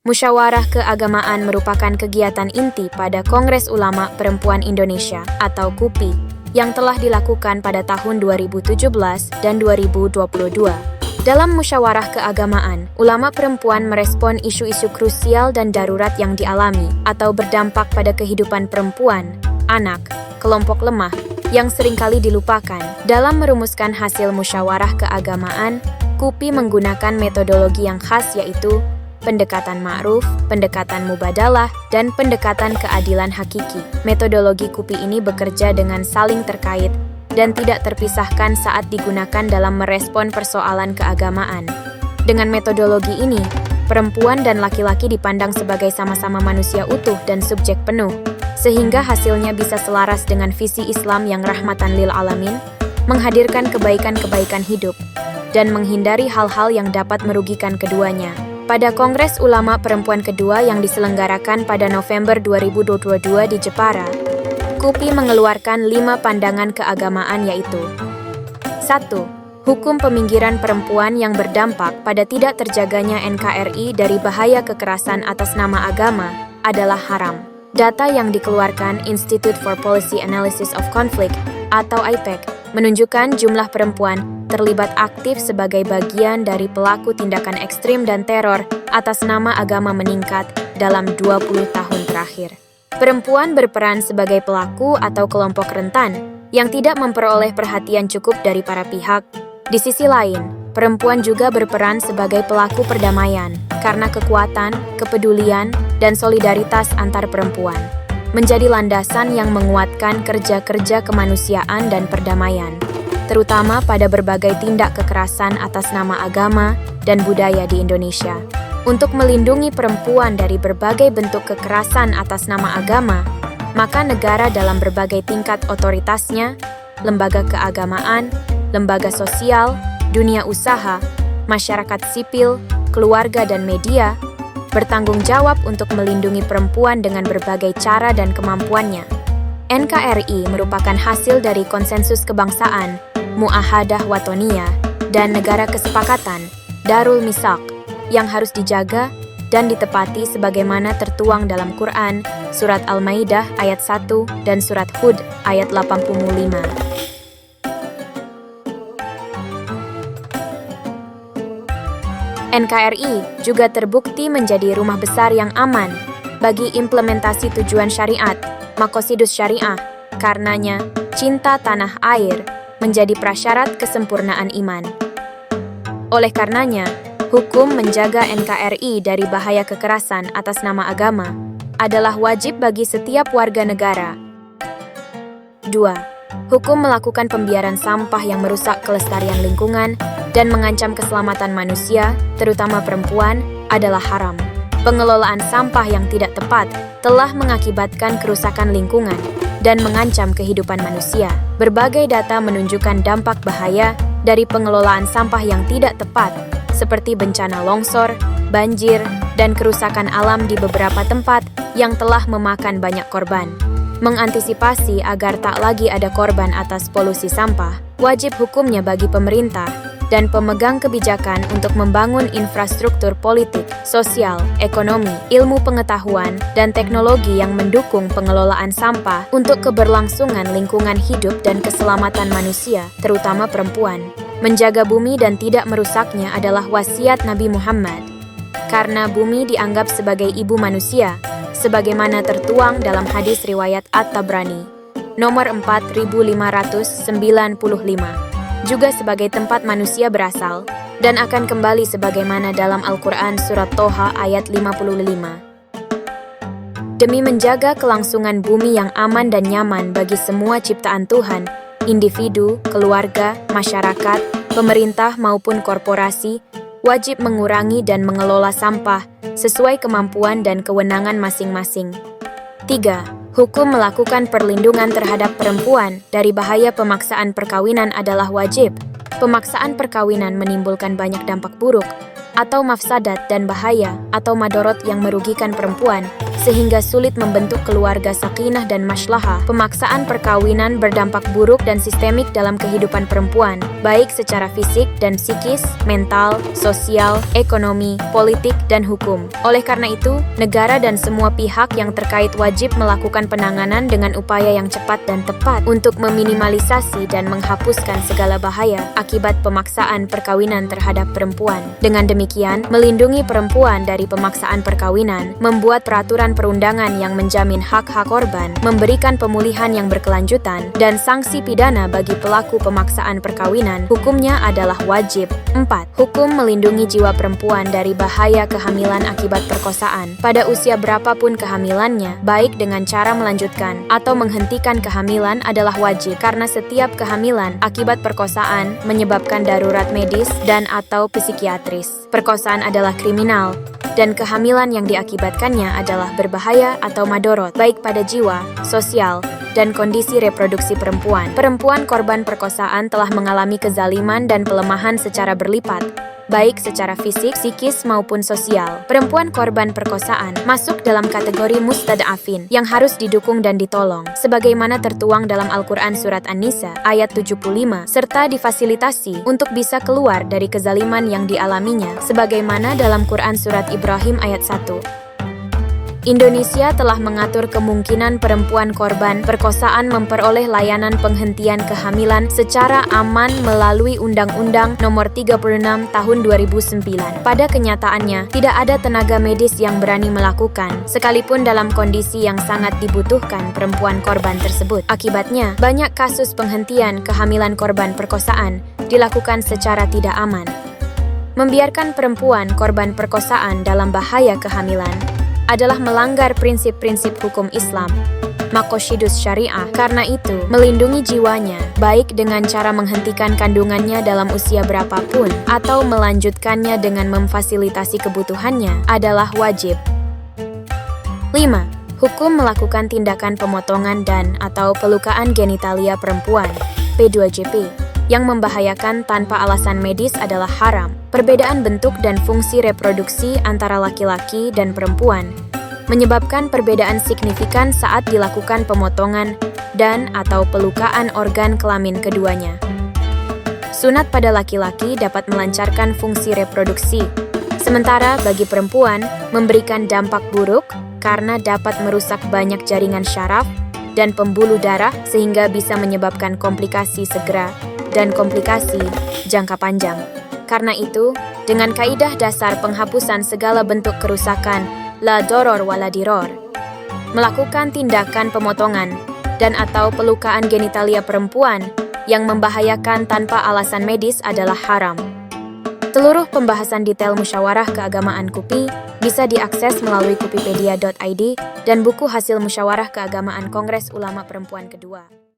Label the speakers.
Speaker 1: Musyawarah keagamaan merupakan kegiatan inti pada Kongres Ulama Perempuan Indonesia atau KUPI yang telah dilakukan pada tahun 2017 dan 2022. Dalam musyawarah keagamaan, ulama perempuan merespon isu-isu krusial dan darurat yang dialami atau berdampak pada kehidupan perempuan, anak, kelompok lemah yang seringkali dilupakan. Dalam merumuskan hasil musyawarah keagamaan, KUPI menggunakan metodologi yang khas yaitu pendekatan ma'ruf, pendekatan mubadalah, dan pendekatan keadilan hakiki. Metodologi KUPI ini bekerja dengan saling terkait dan tidak terpisahkan saat digunakan dalam merespon persoalan keagamaan. Dengan metodologi ini, perempuan dan laki-laki dipandang sebagai sama-sama manusia utuh dan subjek penuh, sehingga hasilnya bisa selaras dengan visi Islam yang rahmatan lil alamin, menghadirkan kebaikan-kebaikan hidup, dan menghindari hal-hal yang dapat merugikan keduanya. Pada Kongres Ulama Perempuan kedua yang diselenggarakan pada November 2022 di Jepara, KUPI mengeluarkan 5 pandangan keagamaan yaitu 1. Hukum peminggiran perempuan yang berdampak pada tidak terjaganya NKRI dari bahaya kekerasan atas nama agama adalah haram. Data yang dikeluarkan Institute for Policy Analysis of Conflict atau IPAC menunjukkan jumlah perempuan terlibat aktif sebagai bagian dari pelaku tindakan ekstrim dan teror atas nama agama meningkat dalam 20 tahun terakhir. Perempuan berperan sebagai pelaku atau kelompok rentan yang tidak memperoleh perhatian cukup dari para pihak. Di sisi lain, perempuan juga berperan sebagai pelaku perdamaian karena kekuatan, kepedulian, dan solidaritas antar perempuan menjadi landasan yang menguatkan kerja-kerja kemanusiaan dan perdamaian, terutama pada berbagai tindak kekerasan atas nama agama dan budaya di Indonesia. Untuk melindungi perempuan dari berbagai bentuk kekerasan atas nama agama, maka negara dalam berbagai tingkat otoritasnya, lembaga keagamaan, lembaga sosial, dunia usaha, masyarakat sipil, keluarga dan media, bertanggung jawab untuk melindungi perempuan dengan berbagai cara dan kemampuannya. NKRI merupakan hasil dari konsensus kebangsaan, Mu'ahadah Watoniyah, dan negara kesepakatan, Darul Misak, yang harus dijaga dan ditepati sebagaimana tertuang dalam Quran, Surat Al-Maidah ayat 1 dan Surat Hud ayat 85. NKRI juga terbukti menjadi rumah besar yang aman bagi implementasi tujuan syariat, Maqasidus Syariah. Karenanya, cinta tanah air menjadi prasyarat kesempurnaan iman. Oleh karenanya, hukum menjaga NKRI dari bahaya kekerasan atas nama agama adalah wajib bagi setiap warga negara. 2. Hukum melakukan pembiaran sampah yang merusak kelestarian lingkungan dan mengancam keselamatan manusia, terutama perempuan, adalah haram. Pengelolaan sampah yang tidak tepat telah mengakibatkan kerusakan lingkungan dan mengancam kehidupan manusia. Berbagai data menunjukkan dampak bahaya dari pengelolaan sampah yang tidak tepat, seperti bencana longsor, banjir, dan kerusakan alam di beberapa tempat yang telah memakan banyak korban. Mengantisipasi agar tak lagi ada korban atas polusi sampah, wajib hukumnya bagi pemerintah dan pemegang kebijakan untuk membangun infrastruktur politik, sosial, ekonomi, ilmu pengetahuan, dan teknologi yang mendukung pengelolaan sampah untuk keberlangsungan lingkungan hidup dan keselamatan manusia, terutama perempuan. Menjaga bumi dan tidak merusaknya adalah wasiat Nabi Muhammad. Karena bumi dianggap sebagai ibu manusia, sebagaimana tertuang dalam hadis riwayat At-Tabrani, nomor 4595. Juga sebagai tempat manusia berasal, dan akan kembali sebagaimana dalam Al-Quran Surat Toha ayat 55. Demi menjaga kelangsungan bumi yang aman dan nyaman bagi semua ciptaan Tuhan, individu, keluarga, masyarakat, pemerintah maupun korporasi, wajib mengurangi dan mengelola sampah sesuai kemampuan dan kewenangan masing-masing. 3. Hukum melakukan perlindungan terhadap perempuan dari bahaya pemaksaan perkawinan adalah wajib. Pemaksaan perkawinan menimbulkan banyak dampak buruk, atau mafsadat dan bahaya, atau madorot yang merugikan perempuan, sehingga sulit membentuk keluarga sakinah dan maslahah. Pemaksaan perkawinan berdampak buruk dan sistemik dalam kehidupan perempuan, baik secara fisik dan psikis, mental, sosial, ekonomi, politik, dan hukum. Oleh karena itu, negara dan semua pihak yang terkait wajib melakukan penanganan dengan upaya yang cepat dan tepat untuk meminimalisasi dan menghapuskan segala bahaya akibat pemaksaan perkawinan terhadap perempuan. Dengan demikian, melindungi perempuan dari pemaksaan perkawinan, membuat peraturan perundangan yang menjamin hak-hak korban, memberikan pemulihan yang berkelanjutan, dan sanksi pidana bagi pelaku pemaksaan perkawinan, hukumnya adalah wajib. 4. Hukum melindungi jiwa perempuan dari bahaya kehamilan akibat perkosaan. Pada usia berapapun kehamilannya, baik dengan cara melanjutkan atau menghentikan kehamilan adalah wajib, karena setiap kehamilan akibat perkosaan menyebabkan darurat medis dan atau psikiatris. Perkosaan adalah kriminal, dan kehamilan yang diakibatkannya adalah berbahaya atau madorot, baik pada jiwa, sosial, dan kondisi reproduksi perempuan. Perempuan korban perkosaan telah mengalami kezaliman dan pelemahan secara berlipat, baik secara fisik, psikis, maupun sosial. Perempuan korban perkosaan masuk dalam kategori mustad'afin yang harus didukung dan ditolong, sebagaimana tertuang dalam Al-Quran Surat An-Nisa ayat 75, serta difasilitasi untuk bisa keluar dari kezaliman yang dialaminya, sebagaimana dalam Quran Surat Ibrahim ayat 1. Indonesia telah mengatur kemungkinan perempuan korban perkosaan memperoleh layanan penghentian kehamilan secara aman melalui Undang-Undang Nomor 36 Tahun 2009. Pada kenyataannya, tidak ada tenaga medis yang berani melakukan, sekalipun dalam kondisi yang sangat dibutuhkan perempuan korban tersebut. Akibatnya, banyak kasus penghentian kehamilan korban perkosaan dilakukan secara tidak aman. Membiarkan perempuan korban perkosaan dalam bahaya kehamilan adalah melanggar prinsip-prinsip hukum Islam, Maqasidus Syariah. Karena itu, melindungi jiwanya, baik dengan cara menghentikan kandungannya dalam usia berapapun, atau melanjutkannya dengan memfasilitasi kebutuhannya, adalah wajib. 5. Hukum melakukan tindakan pemotongan dan atau pelukaan genitalia perempuan, P2JP, yang membahayakan tanpa alasan medis adalah haram. Perbedaan bentuk dan fungsi reproduksi antara laki-laki dan perempuan menyebabkan perbedaan signifikan saat dilakukan pemotongan dan atau pelukaan organ kelamin keduanya. Sunat pada laki-laki dapat melancarkan fungsi reproduksi, sementara bagi perempuan memberikan dampak buruk karena dapat merusak banyak jaringan syaraf dan pembuluh darah sehingga bisa menyebabkan komplikasi segera dan komplikasi jangka panjang. Karena itu, dengan kaidah dasar penghapusan segala bentuk kerusakan, la doror wala diror, melakukan tindakan pemotongan dan atau pelukaan genitalia perempuan yang membahayakan tanpa alasan medis adalah haram. Seluruh pembahasan detail musyawarah keagamaan KUPI bisa diakses melalui kupipedia.id dan buku hasil musyawarah keagamaan Kongres Ulama Perempuan kedua.